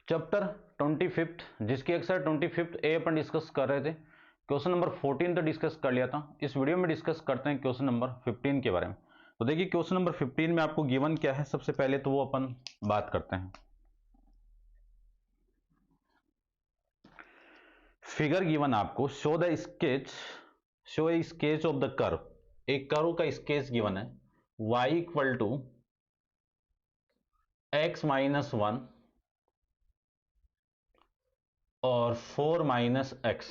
Chapter 25 जिसकी exercise 25 ए अपन discuss कर रहे थे। क्वेश्चन नंबर 14 तो डिस्कस कर लिया था। इस वीडियो में डिस्कस करते हैं क्वेश्चन नंबर 15 के बारे में। तो देखिए क्वेश्चन नंबर 15 में आपको गिवन क्या है, सबसे पहले तो वो अपन बात करते हैं। फिगर गिवन आपको show the sketch, show a sketch of the curve, एक कर्व का स्केच गिवन है y equal to x minus 1 और 4 minus x.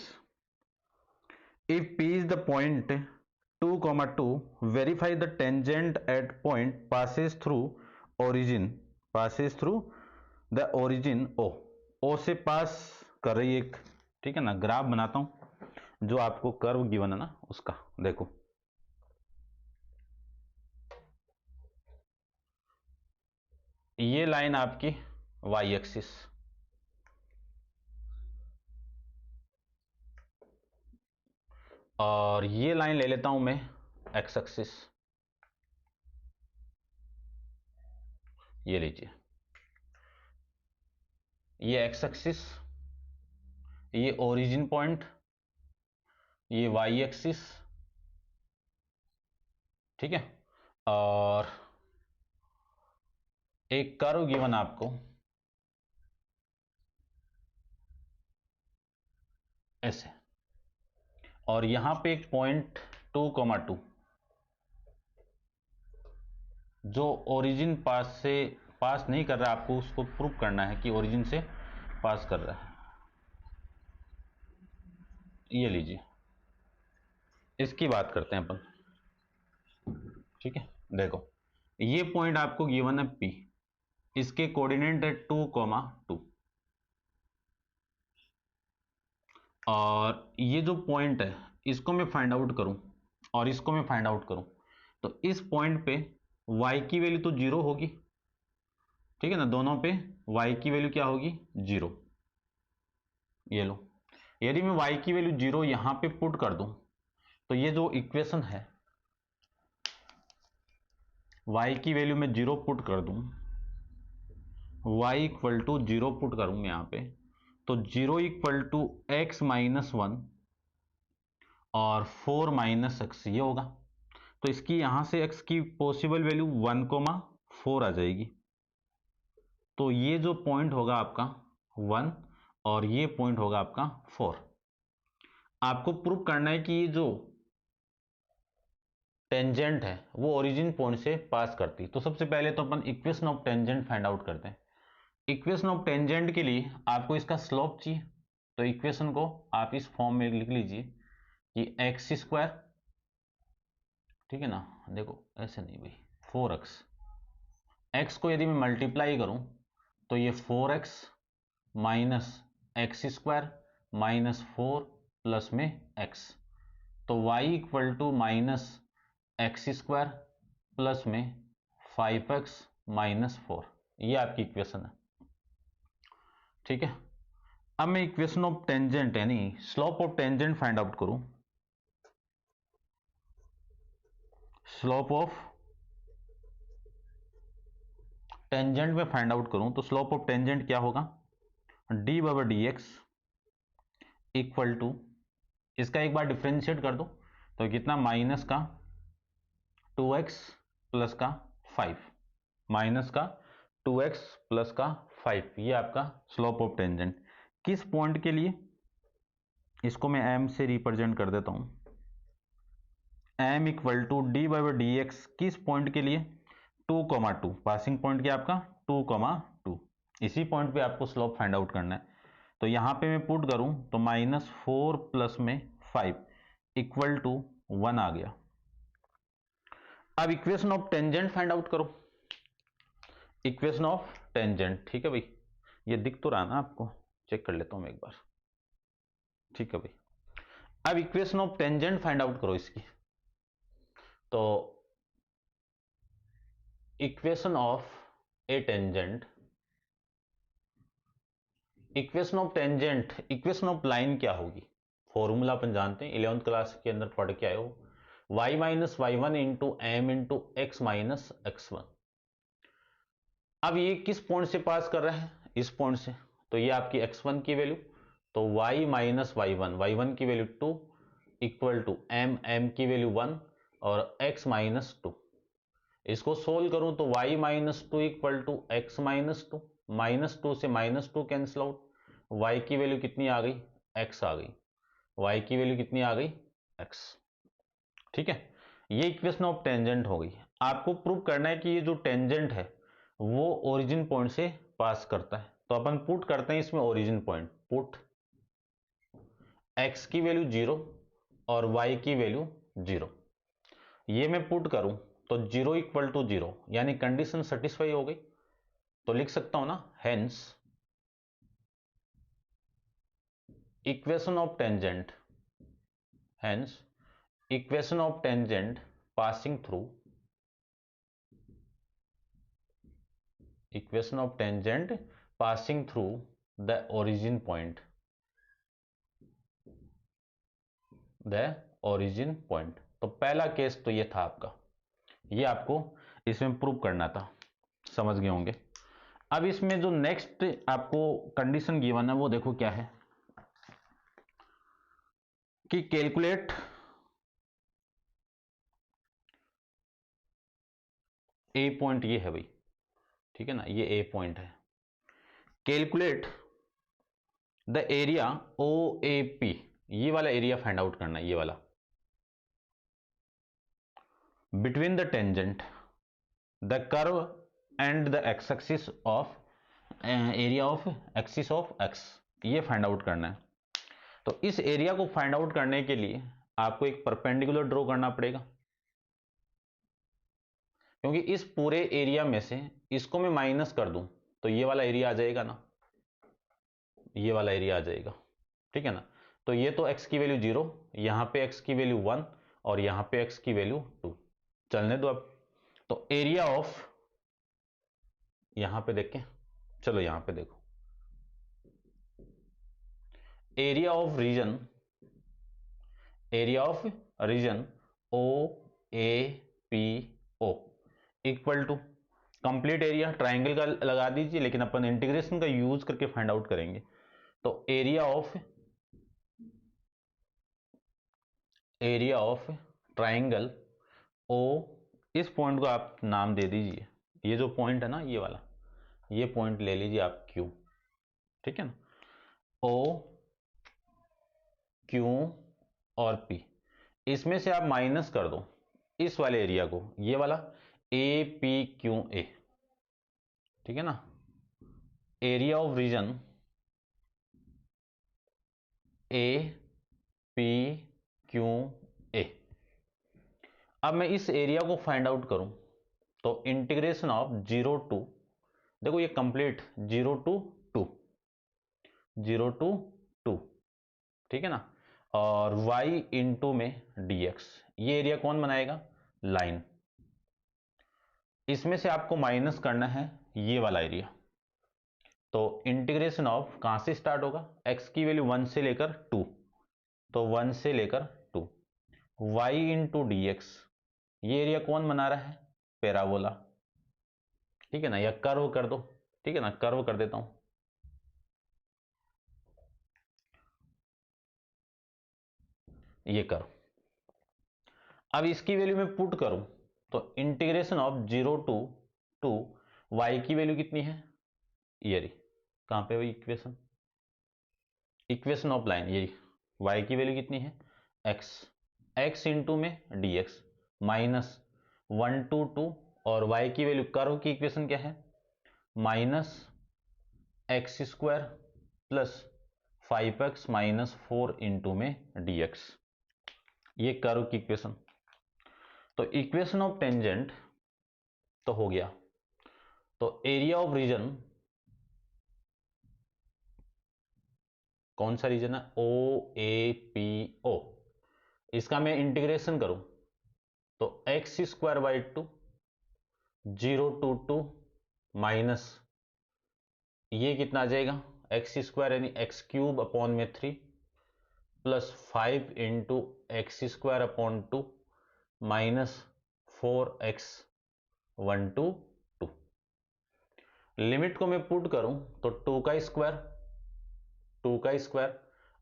If p is the point 2, 2, verify the tangent at point passes through origin, passes through the origin O, O से पास कर रही एक, ठीक है ना। ग्राफ बनाता हूं जो आपको कर्व गिवन है ना उसका। देखो ये लाइन आपकी y एक्सिस, और ये लाइन ले लेता हूं मैं x एक्सिस, ये लीजिए ये x एक्सिस, ये ओरिजिन पॉइंट, ये y एक्सिस, ठीक है। और एक कर्व गिवन आपको ऐसे, और यहां पे एक पॉइंट 2, 2 जो ओरिजिन पास नहीं कर रहा, आपको उसको प्रूव करना है कि ओरिजिन से पास कर रहा है। ये लीजिए, इसकी बात करते हैं अपन, ठीक है। देखो ये पॉइंट आपको गिवन है P, इसके कोऑर्डिनेट है 2, 2, और ये जो पॉइंट है इसको मैं फाइंड आउट करूं और इसको मैं फाइंड आउट करूं, तो इस पॉइंट पे y की वैल्यू तो 0 होगी, ठीक है ना। दोनों पे y की वैल्यू क्या होगी, 0। ये लो, यदि मैं y की वैल्यू 0 यहां पे पुट कर दूं तो ये जो इक्वेशन है y की वैल्यू में 0 पुट कर दूं, y इक्वल टू 0 पुट करूं यहां पे, तो 0 इक्वल टू x माइनस 1 और 4 माइनस एक्स, ये होगा। तो इसकी यहां से x की पॉसिबल वैल्यू 1, 4 आ जाएगी। तो ये जो पॉइंट होगा आपका 1 और ये पॉइंट होगा आपका 4। आपको प्रूव करना है कि ये जो टेंजेंट है वो ओरिजिन पॉइंट से पास करती। तो सबसे पहले तो अपन equation of tangent find out करते हैं। इक्वेशन ऑफ टेंजेंट के लिए आपको इसका स्लोप चाहिए, तो इक्वेशन को आप इस फॉर्म में लिख लीजिए कि एक्स स्क्वायर, ठीक है ना। देखो ऐसे नहीं भाई, 4x, एक्स को यदि मैं मल्टीप्लाई करूं तो ये 4x minus x square minus 4 plus में x, तो y equal to minus x square plus में 5x माइनस 4, ये आपकी इक्वेशन है, ठीक है। अब मैं इक्वेशन ऑफ टेंजेंट यानी slope of tangent find out करूं, स्लोप ऑफ टेंजेंट में फाइंड आउट करूं तो स्लोप ऑफ टेंजेंट क्या होगा, d by d x equal to, इसका एक बार डिफ्रेंशिएट कर दो तो कितना, माइनस का 2x प्लस का 5, माइनस का 2x प्लस का 5, ये आपका स्लोप ऑफ टेंजेंट। किस पॉइंट के लिए, इसको मैं m से रिप्रेजेंट कर देता हूं, m equal to d by d x, किस पॉइंट के लिए, 2, 2, पासिंग पॉइंट क्या आपका 2, 2, इसी पॉइंट पे आपको स्लोप फाइंड आउट करना है। तो यहां पे मैं पुट करूं तो माइनस 4 प्लस में 5 इक्वल टू 1 आ गया। अब equation of tangent find out करो, इक्वेशन ऑफ टेंजेंट, ठीक है भाई। ये दिख तो रहा ना आपको, चेक कर लेता हूं मैं एक बार, ठीक है भाई। अब equation of tangent find out करो इसकी, तो equation of A tangent, equation of tangent, equation of line क्या होगी, फॉर्मूला अपन जानते हैं, 11th क्लास के अंदर पढ़ के आए हो, y minus y one into m into x minus x one. अब ये किस पॉइंट से पास कर रहा है, इस पॉइंट से, तो ये आपकी x1 की वैल्यू, तो y माइनस y1 की वैल्यू 2 इक्वल टू m की वैल्यू 1 और x माइनस 2। इसको सोल्व करूं तो y minus 2 equal to x minus 2, -2 से -2 कैंसिल आउट, y की वैल्यू कितनी आ गई, x आ गई, y की वैल्यू कितनी आ गई, x। ठीक है, ये इक्वेशन ऑफ टेंजेंट हो गई। आपको प्रूव करना है कि ये जो टेंजेंट है वो ओरिजिन पॉइंट से पास करता है, तो अपन पुट करते हैं इसमें ओरिजिन पॉइंट, पुट x की वैल्यू 0 और y की वैल्यू 0। ये मैं पुट करूं तो 0 इक्वल टू 0 यानी कंडीशन सेटिस्फाई हो गई, तो लिख सकता हूं ना, hence equation of tangent, hence equation of tangent passing through, equation of tangent passing through the origin point, the origin point. तो पहला केस तो ये था आपका, ये आपको इसमें प्रूव करना था, समझ गए होंगे। अब इसमें जो नेक्स्ट आपको कंडीशन गिवन है वो देखो क्या है कि कैलकुलेट ए पॉइंट, ये है भाई, ठीक है ना, ये ए पॉइंट है। Calculate the area O A P, ये वाला एरिया फाइंड आउट करना है, ये वाला, between the tangent the curve and the x axis of area of axis of x, ये फाइंड आउट करना है। तो इस एरिया को फाइंड आउट करने के लिए आपको एक परपेंडिकुलर ड्रॉ करना पड़ेगा, क्योंकि इस पूरे एरिया में से इसको मैं माइनस कर दूं तो ये वाला एरिया आ जाएगा ना, ये वाला एरिया आ जाएगा, ठीक है ना। तो ये तो x की वैल्यू 0, यहां पे x की वैल्यू 1 और यहां पे x की वैल्यू 2, चलने दो अब। तो एरिया ऑफ, यहां पे देखें, चलो यहां पे देखो, area of region, area of region O A P O equal to complete area, triangle का लगा दीजिए, लेकिन अपन इंटीग्रेशन का यूज करके फाइंड आउट करेंगे। तो एरिया ऑफ ट्राइंगल ओ, इस पॉइंट को आप नाम दे दीजिए, ये जो पॉइंट है ना ये वाला, ये पॉइंट ले लीजिए आप Q, ठीक है ना, O Q और P, इसमें से आप माइनस कर दो इस वाले एरिया को, ये वाला APQA, ठीक है ना, एरिया ऑफ रीजन APQA। अब मैं इस एरिया को फाइंड आउट करूं तो इंटीग्रेशन ऑफ 0 टू, देखो ये कंप्लीट 0 टू 2, 0 टू 2, ठीक है ना, और y इंटू में dx, ये एरिया कौन बनाएगा, लाइन। इसमें से आपको माइनस करना है ये वाला एरिया, तो इंटीग्रेशन ऑफ कहां से स्टार्ट होगा, x की वैल्यू 1 से लेकर 2, तो 1 से लेकर 2, y इंटू डी एक्स, ये एरिया कौन बना रहा है, पैराबोला, ठीक है ना, या कर्व कर दो, ठीक है ना, कर्व कर देता हूं, ये कर्व। अब इसकी वैल्यू मैं पुट करूं तो इंटीग्रेशन ऑफ 0 टू 2, y की वैल्यू कितनी है, ये रही, कहां पे वही इक्वेशन, इक्वेशन ऑफ लाइन, ये y की वैल्यू कितनी है, x, x इंटू में dx माइनस 1 टू 2, और y की वैल्यू, कर्व की इक्वेशन क्या है, minus x square plus 5x minus 4 into में dx, ये कर्व की इक्वेशन। तो इक्वेशन ऑफ टेंजेंट तो हो गया, तो एरिया ऑफ रीजन, कौन सा रीजन है, ओ ए पी ओ, इसका मैं इंटीग्रेशन करूं तो x square by 2, 0 to 2 minus, ये कितना आ जाएगा, एक्स स्क्वायर यानी एक्स क्यूब अपॉन में 3 plus 5 into x square upon 2 minus 4x 1 to 2। Limit को मैं पुट करूं तो 2 का स्क्वायर 2 का स्क्वायर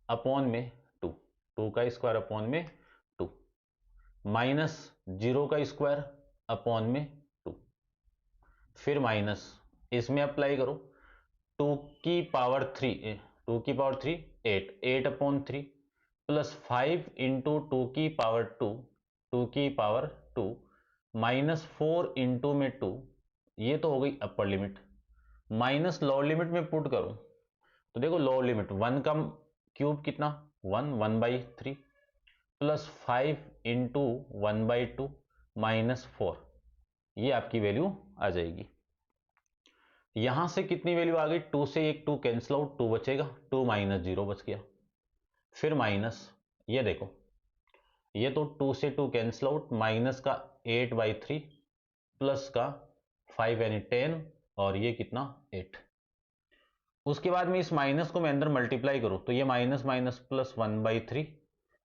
अपॉन में 2, 2 का स्क्वायर अपॉन में 2, माइनस 0 का स्क्वायर अपॉन में 2, फिर माइनस इसमें अप्लाई करो 2 की पावर 3, 2 की पावर 3 8, 8 अपॉन 3 प्लस 5 इंटू 2 की पावर 2, 2 की पावर 2 माइनस 4 इंटू में 2, ये तो हो गई upper limit, minus lower limit में पुट करो तो देखो लोअर लिमिट 1 का क्यूब कितना 1, 1/3 प्लस 5 इंटू 1/2 माइनस 4, ये आपकी वैल्यू आ जाएगी। यहां से कितनी वैल्यू आ गई, 2 से एक 2 कैंसिल आउट, 2 बचेगा, 2 माइनस 0 बच गया, फिर माइनस ये देखो ये तो 2 से 2 कैंसिल आउट, माइनस का 8/3 प्लस का 5 यानी 10 और ये कितना 8। उसके बाद में इस माइनस को मैं अंदर मल्टीप्लाई करूं तो ये माइनस माइनस प्लस 1/3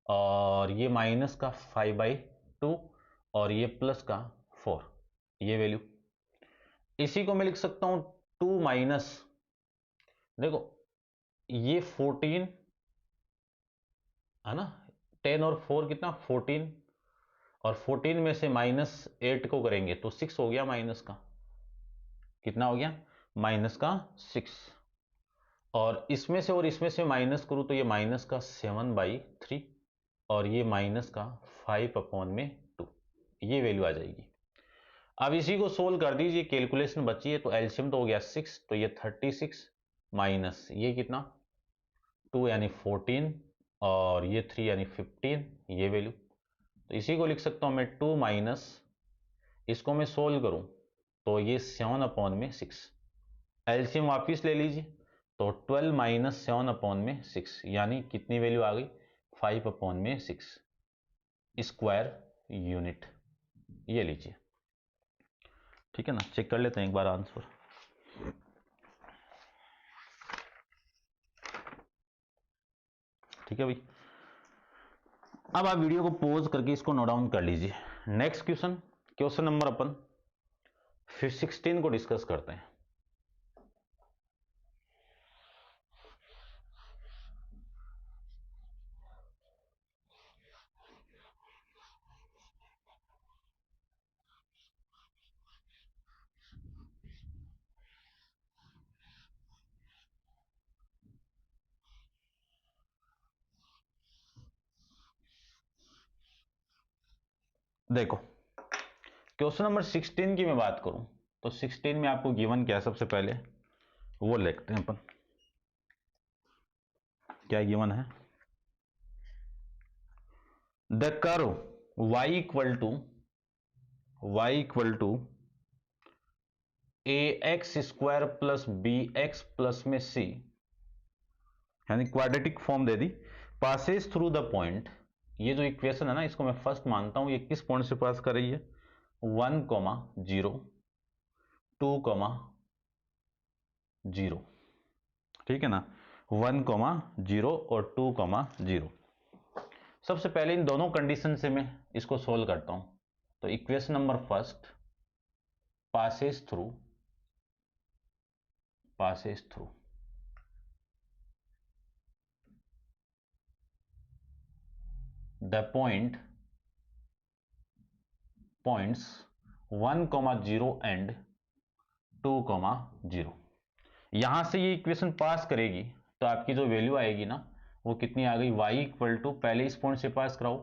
और ये माइनस का 5/2 और ये प्लस का 4, ये वैल्यू। इसी को मैं लिख सकता हूं 2 माइनस, देखो ये 14 है ना, 10 और 4 कितना 14 और 14 में से माइनस 8 को करेंगे तो 6 हो गया, माइनस का कितना हो गया, माइनस का 6, और इसमें से और इसमें से माइनस करूं तो ये माइनस का 7/3 और ये माइनस का 5/2, ये वैल्यू आ जाएगी। अब इसी को सोल्व कर दीजिए, कैलकुलेशन बची है तो एलसीएम तो हो गया 6, तो ये 36 माइनस ये कितना 2 यानी 14 और ये 3 यानी 15, ये वैल्यू। तो इसी को लिख सकता हूं मैं 2 माइनस, इसको मैं सोल्व करूं तो ये 7/6, एलसीएम वापिस ले लीजिए तो 12 माइनस 7/6 यानी कितनी वैल्यू आ गई 5/6 स्क्वायर यूनिट, ये लीजिए। ठीक है ना, चेक कर लेते हैं एक बार आंसर। ठीक है भाई, अब आप वीडियो को पॉज करके इसको नोट डाउन कर लीजिए। नेक्स्ट क्वेश्चन, क्वेश्चन नंबर अपन फिर 16 को डिस्कस करते हैं। देखो क्वेश्चन नंबर 16 की मैं बात करूं तो 16 में आपको गिवन क्या है, सबसे पहले वो लिखते हैं अपन, क्या गिवन है, the curve y equal to ax square plus bx plus में c, यानी क्वाड्रेटिक फॉर्म दे दी, पासेस थ्रू द पॉइंट, ये जो इक्वेशन है ना इसको मैं फर्स्ट मानता हूं, ये किस पॉइंट से पास कर रही है 1,0 2,0, ठीक है ना, 1,0 और 2,0। सबसे पहले इन दोनों कंडीशन से मैं इसको सोल्व करता हूं, तो equation number first passes through the points 1,0 and 2,0, यहां से ये इक्वेशन पास करेगी तो आपकी जो वैल्यू आएगी ना वो कितनी आ गई, y इक्वल टू, पहले इस पॉइंट से पास कराओ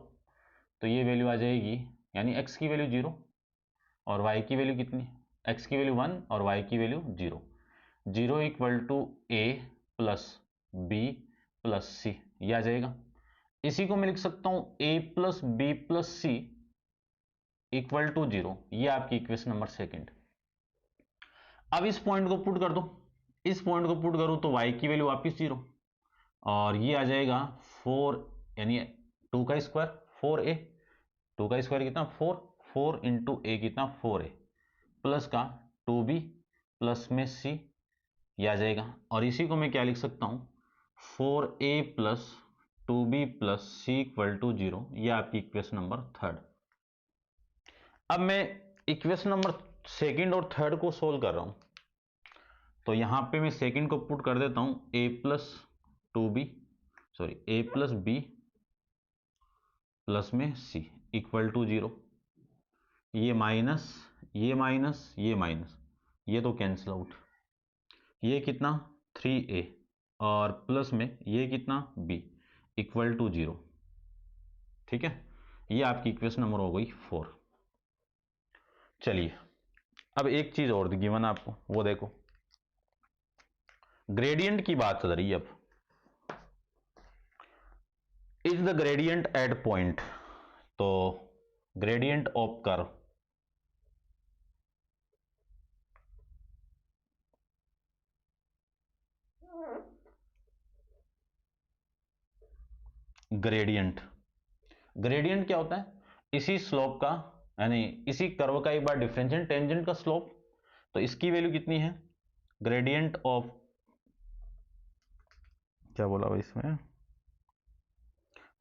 तो ये वैल्यू आ जाएगी, यानी x की वैल्यू 0 और y की वैल्यू कितनी, x की वैल्यू 1 और y की value 0, 0 equal to a plus b plus c, ये आ जाएगा। इसी को मैं लिख सकता हूं a plus b plus c equal to 0, ये आपकी इक्वेशन नंबर सेकंड। अब इस पॉइंट को पुट कर दो, इस पॉइंट को पुट करूं तो y की वैल्यू वापिस 0 और ये आ जाएगा 4 यानी 2 का स्क्वायर 4a, 2 का स्क्वायर कितना 4, 4 इंटू ए कितना 4a प्लस का 2b प्लस में c, ये आ जाएगा। और इसी को मैं क्या लिख सकता हूं 4a plus 2b plus c equal to 0, ये आपकी इक्वेशन नंबर थर्ड। अब मैं इक्वेशन नंबर सेकंड और थर्ड को सोल्व कर रहा हूं, तो यहां पे मैं सेकंड को पुट कर देता हूं a plus 2b sorry a plus b plus में c इक्वल टू 0। ये माइनस ये माइनस ये माइनस ये तो कैंसिल आउट। ये कितना 3a और प्लस में ये कितना b इक्वल टू 0। ठीक है, ये आपकी इक्वेशन नंबर हो गई 4। चलिए अब एक चीज और गिवन आपको, वो देखो ग्रेडियंट की बात चल रही है। अब is the gradient at point, तो gradient of curve gradient gradient क्या होता है, इसी स्लोप का यानी इसी कर्व का एक बार डिफरेंशिएट टेंजेंट का स्लोप। तो इसकी वैल्यू कितनी है, ग्रेडियंट ऑफ, क्या बोला भाई इसमें,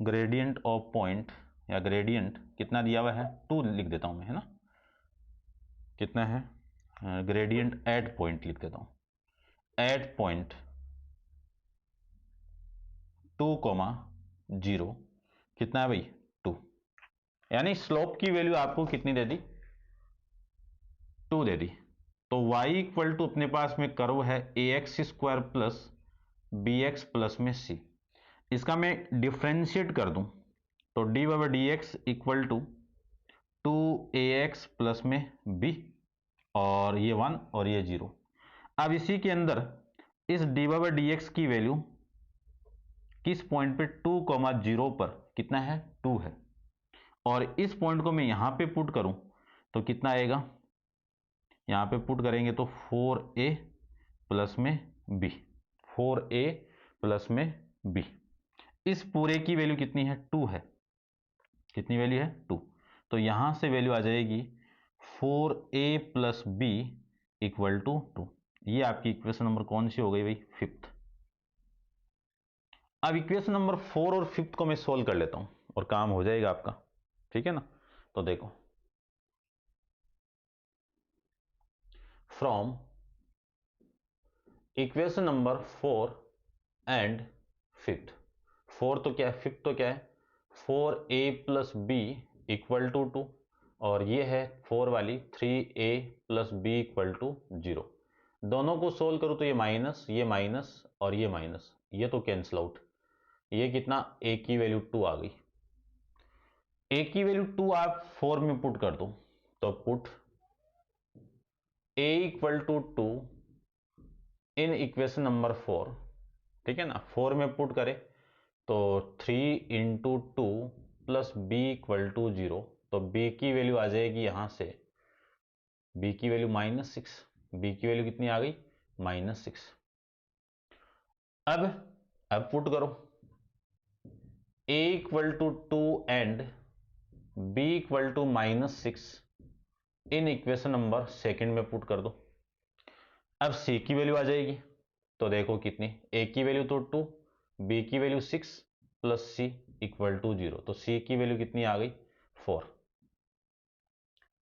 ग्रेडियंट ऑफ पॉइंट या ग्रेडियंट कितना दिया हुआ है 2 लिख देता हूं मैं, है ना। कितना है, ग्रेडियंट एट पॉइंट लिख देता हूं। एट पॉइंट 2,0 कितना है भाई 2, यानी स्लोप की वैल्यू आपको कितनी दे दी 2 दे दी। तो y इक्वल टू अपने पास में कर्व है ax² प्लस bx प्लस में c। इसका मैं डिफ्रेंशिएट कर दूं तो d by d x equal to 2ax plus में b और ये 1 और ये 0। अब इसी के अंदर इस डी बाई डी एक्स की वैल्यू किस पॉइंट पे 2,0 पर कितना है 2 है, और इस पॉइंट को मैं यहां पे पुट करूं तो कितना आएगा, यहां पे पुट करेंगे तो 4a प्लस में b, 4a प्लस में b। इस पूरे की वैल्यू कितनी है 2 है, कितनी वैल्यू है 2। तो यहां से वैल्यू आ जाएगी 4a plus b equal to 2। ये आपकी इक्वेशन नंबर कौन सी हो गई भाई 5th। अब इक्वेशन नंबर 4 और 5th को मैं सोल्व कर लेता हूं और काम हो जाएगा आपका, ठीक है ना। तो देखो from equation number 4 and 5th, 4 तो क्या है 5th तो क्या है 4a plus b equal to 2 और ये है 4 वाली 3a plus b equal to 0। दोनों को सोल्व करूं तो ये माइनस और ये माइनस, ये तो कैंसिल आउट। ये कितना a की वैल्यू 2 आ गई। a की वैल्यू 2 आप 4 में पुट कर दो तो put a equal to 2 in equation number 4, ठीक है ना। 4 में पुट करें तो 3 into 2 plus b equal to 0। तो b की वैल्यू आ जाएगी यहां से, b की वैल्यू -6, b की वैल्यू कितनी आ गई -6। अब पुट करो a equal to 2 and b equal to -6 in equation number second में पुट कर दो। अब c की वैल्यू आ जाएगी तो देखो कितनी, a की वैल्यू तो 2, b की value 6 plus c equal to 0। तो c की वैल्यू कितनी आ गई 4।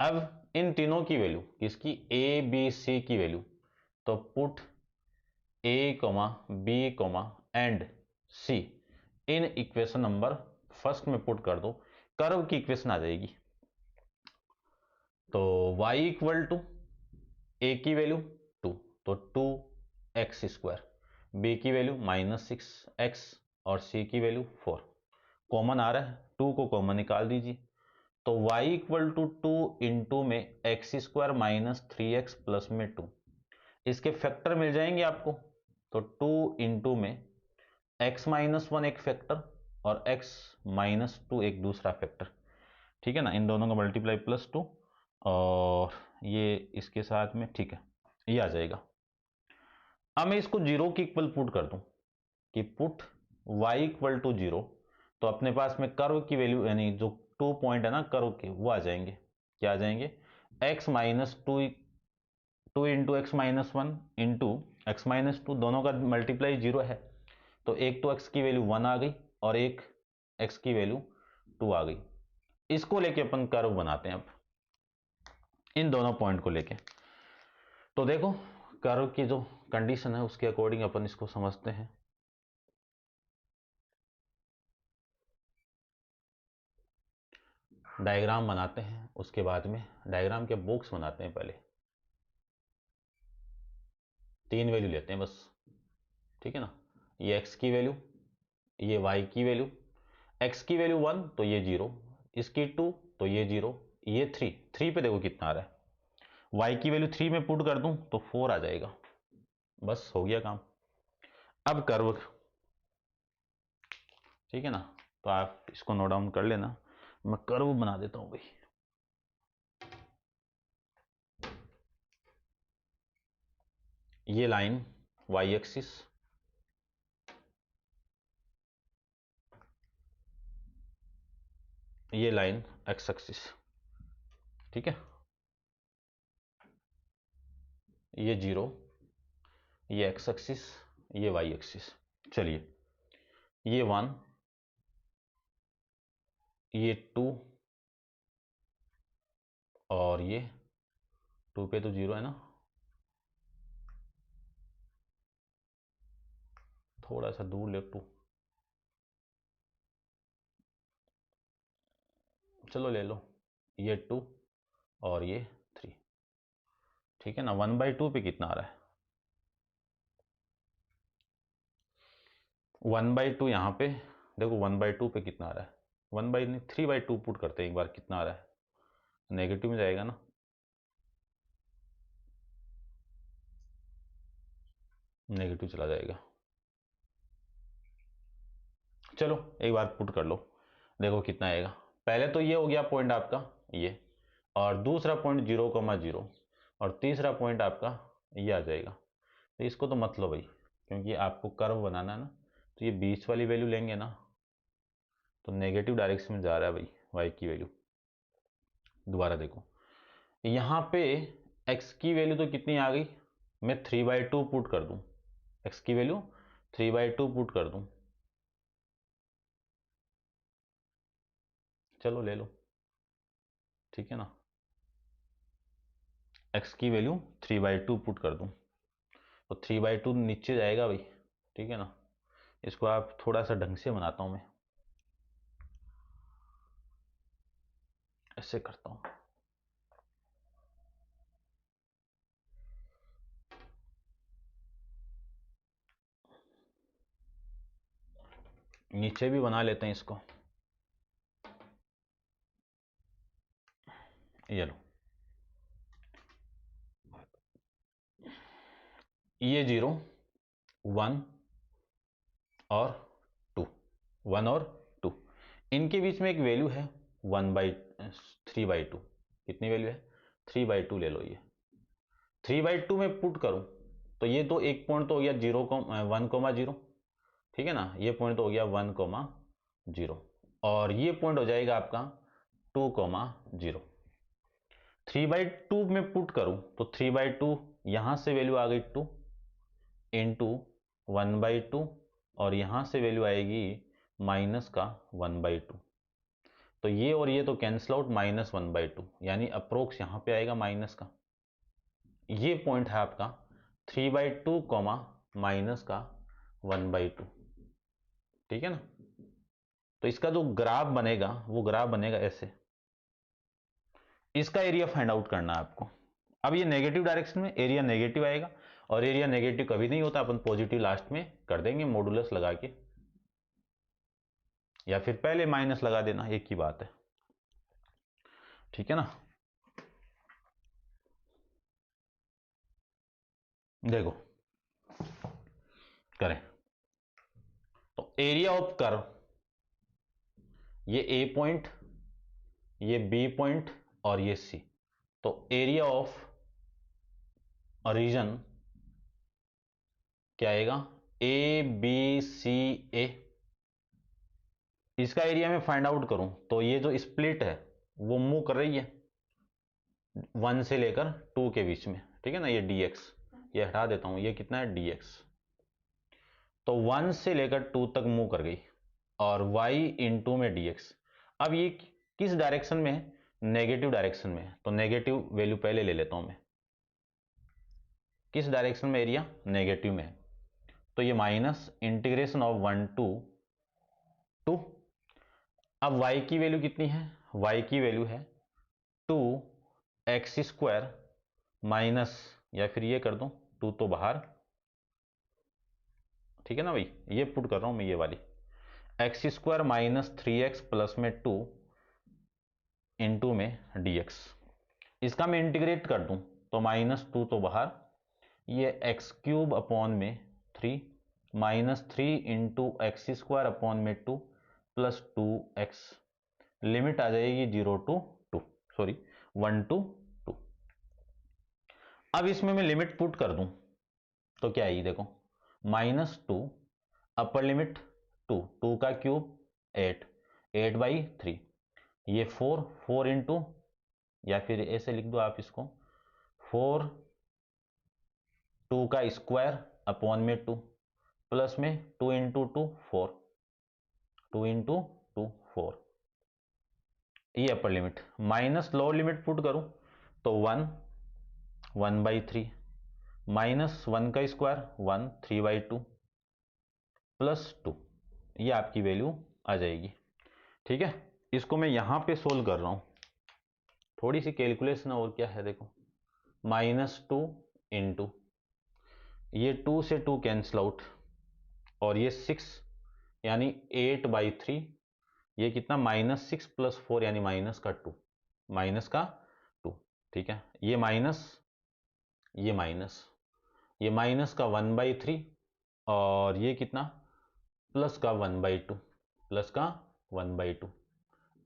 अब इन तीनों की वैल्यू किसकी a b c की वैल्यू, तो put a b and c in equation number first में पुट कर दो, कर्व की इक्वेशन आ जाएगी। तो y इक्वल टू a की वैल्यू 2 तो 2x², b की वैल्यू -6x और c की वैल्यू 4। कॉमन आ रहा है 2 को कॉमन निकाल दीजिए तो y इक्वल टू 2 इंटू में x² माइनस 3x प्लस में 2, इसके फैक्टर मिल जाएंगे आपको। तो 2 इंटू में x-1 एक फैक्टर और x-2 एक दूसरा फैक्टर, ठीक है ना। इन दोनों का मल्टीप्लाई +2 और ये इसके साथ में, ठीक है, ये आ जाएगा। अब मैं इसको 0 के इक्वल पुट कर दूं कि पुट y इक्वल टू 0, तो अपने पास में कर्व की वैल्यू यानी जो 2 पॉइंट है ना कर्व के, वो आ जाएंगे। क्या आ जाएंगे, x-2 into x-1 into x-2, दोनों का मल्टीप्लाई 0 है तो एक तो x की वैल्यू 1 आ गई और एक x की वैल्यू 2 आ गई। इसको लेके अपन कर्व बनाते हैं अब इन दोनों पॉइंट को लेके। तो देखो कर्व की जो कंडीशन है उसके अकॉर्डिंग अपन इसको समझते हैं। डायग्राम बनाते हैं, उसके बाद में डायग्राम के बॉक्स बनाते हैं। पहले 3 वैल्यू लेते हैं बस, ठीक है ना। ये x की वैल्यू, ये y की वैल्यू। x की वैल्यू 1 तो ये 0, इसकी 2 तो ये 0, ये 3 पे देखो कितना आ रहा है। y की वैल्यू 3 में पुट कर दूं तो 4 आ जाएगा। बस हो गया काम। अब कर्व, ठीक है ना, तो आप इसको नोट डाउन कर लेना। मैं कर्व बना देता हूं भाई। ये लाइन y एक्सिस, ये लाइन x एक्सिस, ठीक है। ये 0, ये x एक्सिस, ये y एक्सिस। चलिए, ये 1, ये 2 और ये 2 पे तो 0 है ना, थोड़ा सा दूर ले 2, चलो ले लो। ये 2 और ये 3, ठीक है ना। 1/2 पे कितना आ रहा है? 1/2 यहाँ पे देखो, 1/2 पे कितना आ रहा है? 3/2 पुट करते हैं एक बार, कितना आ रहा है? नेगेटिव में जाएगा ना, नेगेटिव चला जाएगा। चलो एक बार पुट कर लो, देखो कितना आएगा। पहले तो ये हो गया पॉइंट आपका ये, और दूसरा पॉइंट 0,0, और तीसरा पॉइंट आपका ये आ जाएगा। तो इसको तो मत लो भाई, क्योंकि आपको कर्व बनाना है ना, तो ये बीच वाली वैल्यू लेंगे ना, तो नेगेटिव डायरेक्शन में जा रहा है भाई वाई की वैल्यू। दोबारा देखो, यहाँ पे x की वैल्यू तो कितनी आ गई? मैं 3/2 पुट कर दूं, x की वैल्यू 3/2 पुट कर दूं, चलो ले लो, ठीक है ना। x की वैल्यू 3/2 पुट कर दूं तो 3/2 नीचे जाएगा भाई, ठीक है ना। इसको आप थोड़ा सा ढंग से बनाता हूं मैं, ऐसे करता हूं। नीचे भी बना लेते हैं इसको, ये लो। ये 0, 1 और 2, 1 और 2, इनके बीच में एक वैल्यू है 3/2। कितनी वैल्यू है? 3/2 ले लो। ये 3/2 में पुट करूं तो ये तो एक पॉइंट तो हो गया 1,0, ठीक है ना। ये पॉइंट तो हो गया 1,0 और ये पॉइंट हो जाएगा आपका 2,0। 3/2 में पुट करूं तो 3/2 यहां से वैल्यू आ गई 2 इंटू 1/2, और यहां से वैल्यू आएगी माइनस का 1/2। तो ये और ये तो कैंसिल आउट, -1/2, यानी अप्रोक्स यहां पे आएगा माइनस का। ये पॉइंट है आपका 3/2 कॉमा माइनस का 1/2, ठीक है ना। तो इसका जो ग्राफ बनेगा वो ग्राफ बनेगा ऐसे। इसका एरिया फाइंड आउट करना है आपको। अब ये नेगेटिव डायरेक्शन में एरिया नेगेटिव आएगा, और एरिया नेगेटिव कभी नहीं होता, अपन पॉजिटिव लास्ट में कर देंगे मॉडुलस लगा के, या फिर पहले माइनस लगा देना, एक ही बात है, ठीक है ना। देखो करें तो एरिया ऑफ कर्व, ये ए पॉइंट, ये बी पॉइंट और ये सी, तो एरिया ऑफ रीजन क्या आएगा? ए बी सी ए। इसका एरिया में फाइंड आउट करूं तो ये जो स्प्लिट है वो मूव कर रही है 1 से लेकर 2 के बीच में, ठीक है ना। ये dx, ये हटा देता हूं, ये कितना है dx, तो 1 से लेकर 2 तक मूव कर गई, और y इंटू में dx। अब ये किस डायरेक्शन में है? नेगेटिव डायरेक्शन में है, तो नेगेटिव वैल्यू पहले ले लेता हूं मैं। किस डायरेक्शन में एरिया? नेगेटिव में है, तो ये माइनस इंटीग्रेशन ऑफ 1 to 2। अब y की वैल्यू कितनी है? y की वैल्यू है 2x² माइनस, या फिर ये कर दूं 2 तो बाहर, ठीक है ना भाई, ये पुट कर रहा हूं मैं ये वाली, x² माइनस 3x प्लस में 2 इंटू में dx। इसका मैं इंटीग्रेट कर दूं तो -2 तो बाहर, ये x³ अपॉन में 3 माइनस 3 इंटू x² अपॉन में 2 प्लस 2x, लिमिट आ जाएगी 0 टू 2, सॉरी 1 टू 2। अब इसमें मैं लिमिट पुट कर दूं तो क्या आएगी देखो, -2 अपर लिमिट 2 का क्यूब 8/3, ये 4 इंटू, या फिर ऐसे लिख दो आप इसको 4 2 का स्क्वायर अपॉन में 2 प्लस में 2 इंटू 2 4, 2 इंटू 2 4, ये upper limit, minus lower limit put करूं तो 1/3 माइनस 1 का स्क्वायर 1 3/2 प्लस 2, ये आपकी वैल्यू आ जाएगी। ठीक है, इसको मैं यहां पे सोल्व कर रहा हूं, थोड़ी सी कैलकुलेशन और क्या है देखो, -2 इंटू, ये 2 से 2 कैंसिल आउट, और ये 6 यानी 8/3, ये कितना -6 प्लस 4 यानी माइनस का 2, ठीक है, ये माइनस, ये माइनस, ये माइनस का 1/3, और ये कितना प्लस का 1/2, प्लस का 1/2।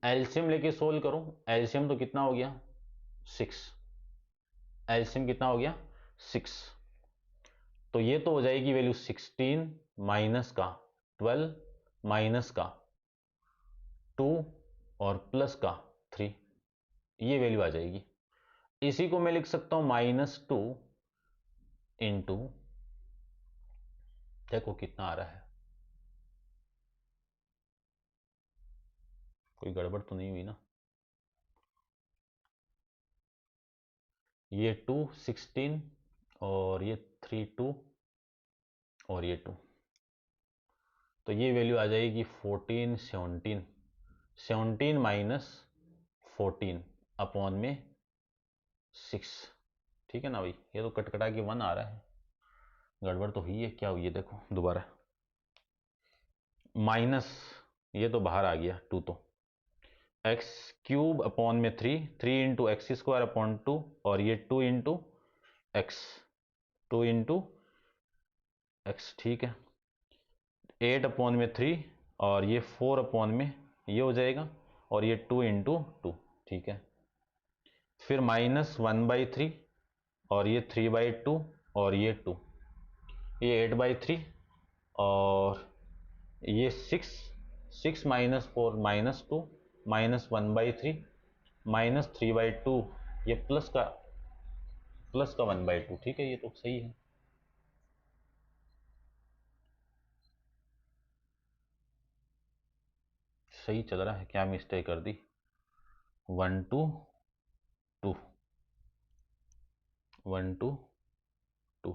एलसीएम लेके सोल्व करूं, एलसीएम तो कितना हो गया 6, एलसीएम कितना हो गया 6, तो ये तो हो जाएगी वैल्यू 16 माइनस का 12 माइनस का 2 और प्लस का 3, ये वैल्यू आ जाएगी। इसी को मैं लिख सकता हूं -2 इंटू, देखो कितना आ रहा है, कोई गड़बड़ तो नहीं हुई ना, ये 2 16 और ये 3 2 और ये 2, तो ये वैल्यू आ जाएगी 14 17 माइनस 14 अपॉन में 6, ठीक है ना भाई, ये तो कटकटा के 1 आ रहा है, गड़बड़ तो हुई है, क्या हुई है देखो दोबारा, माइनस, ये तो बाहर आ गया 2, तो x³ अपॉन में 3 इंटू x² अपॉन 2, और ये 2 इंटू एक्स, 2 इंटू एक्स, ठीक है, 8 अपॉन में 3, और ये 4 अपॉन में ये हो जाएगा, और ये 2 इंटू 2, ठीक है, फिर -1/3, और ये 3/2, और ये 2, ये 8/3, और ये 6 माइनस 4 -2 -1/3 -3/2, ये प्लस का 1/2, ठीक है, ये तो सही है। सही चल रहा है, क्या मिस्टेक कर दी, 1 2 2 1 2 2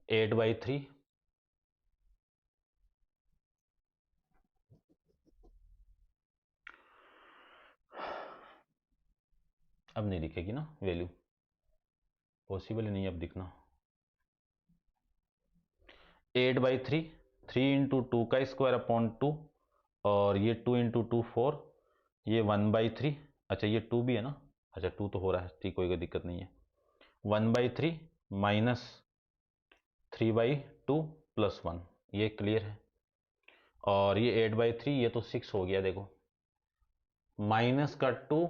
8/3, अब नहीं दिखेगी ना वैल्यू, पॉसिबल ही नहीं अब दिखना, 8/3 3 इंटू 2 का स्क्वायर अपॉन 2, और ये 2 इंटू 2 4, ये 1/3, अच्छा ये 2 भी है ना, अच्छा 2 तो हो रहा है, ठीक, कोई दिक्कत नहीं है, 1/3 माइनस 3/2 प्लस 1, ये क्लियर है, और ये 8/3, ये तो 6 हो गया देखो, माइनस का 2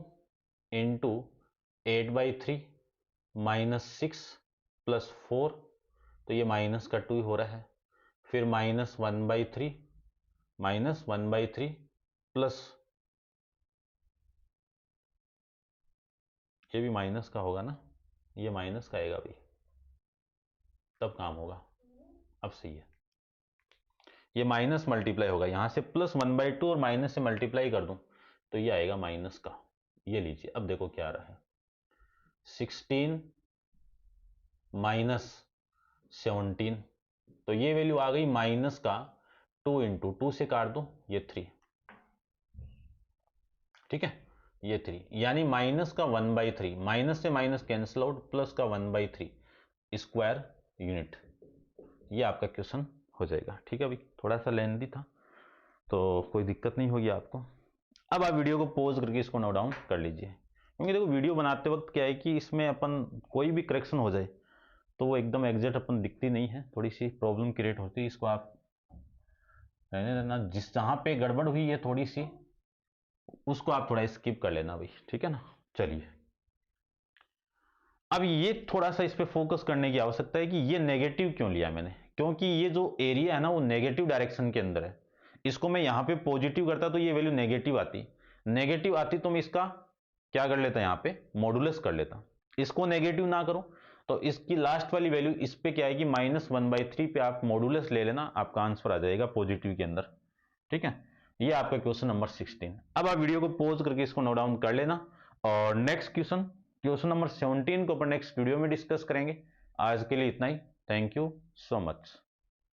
इंटू 8/3 -6 प्लस 4, तो ये माइनस का 2 ही हो रहा है, फिर -1/3 प्लस, ये भी माइनस का होगा ना, ये माइनस का आएगा भाई, तब काम होगा, अब सही है, ये माइनस मल्टीप्लाई होगा, यहां से +1/2 और माइनस से मल्टीप्लाई कर दूं तो ये आएगा माइनस का, ये लीजिए, अब देखो क्या आ रहा है, 16 माइनस 17, तो ये वैल्यू आ गई माइनस का 2 इंटू 2 से काट दो ये 3, ठीक है, ये 3 यानी माइनस का 1/3, माइनस से माइनस कैंसिल आउट, प्लस का 1/3 स्क्वायर यूनिट, ये आपका क्वेश्चन हो जाएगा। ठीक है भाई, थोड़ा सा लेंथी था तो कोई दिक्कत नहीं होगी आपको। अब आप वीडियो को पॉज करके इसको नोट डाउन कर लीजिए, क्योंकि देखो वीडियो बनाते वक्त क्या है कि इसमें अपन कोई भी करेक्शन हो जाए तो वो एकदम एग्जैक्ट अपन दिखती नहीं है, थोड़ी सी प्रॉब्लम क्रिएट होती है। इसको आप रहने देना, जिस जहाँ पे गड़बड़ हुई है थोड़ी सी उसको आप थोड़ा स्किप कर लेना भाई, ठीक है ना। चलिए, अब ये थोड़ा सा इस पे फोकस करने की आवश्यकता है कि ये नेगेटिव क्यों लिया मैंने, क्योंकि ये जो एरिया है ना वो नेगेटिव डायरेक्शन के अंदर है। इसको मैं यहां पे पॉजिटिव करता तो ये वैल्यू नेगेटिव आती तो मैं इसका क्या कर लेता, यहां पे मॉडुलस कर लेता। इसको नेगेटिव ना करो तो इसकी लास्ट वाली वैल्यू इस पे क्या आएगी, -1/3 पे आप मॉडुलस ले लेना, आपका आंसर आ जाएगा पॉजिटिव के अंदर। ठीक है, ये आपका क्वेश्चन नंबर 16। अब आप वीडियो को पॉज करके इसको नोट डाउन कर लेना, और नेक्स्ट क्वेश्चन नंबर 17 को अपन नेक्स्ट वीडियो में डिस्कस करेंगे। आज के लिए इतना ही। Thank you so much.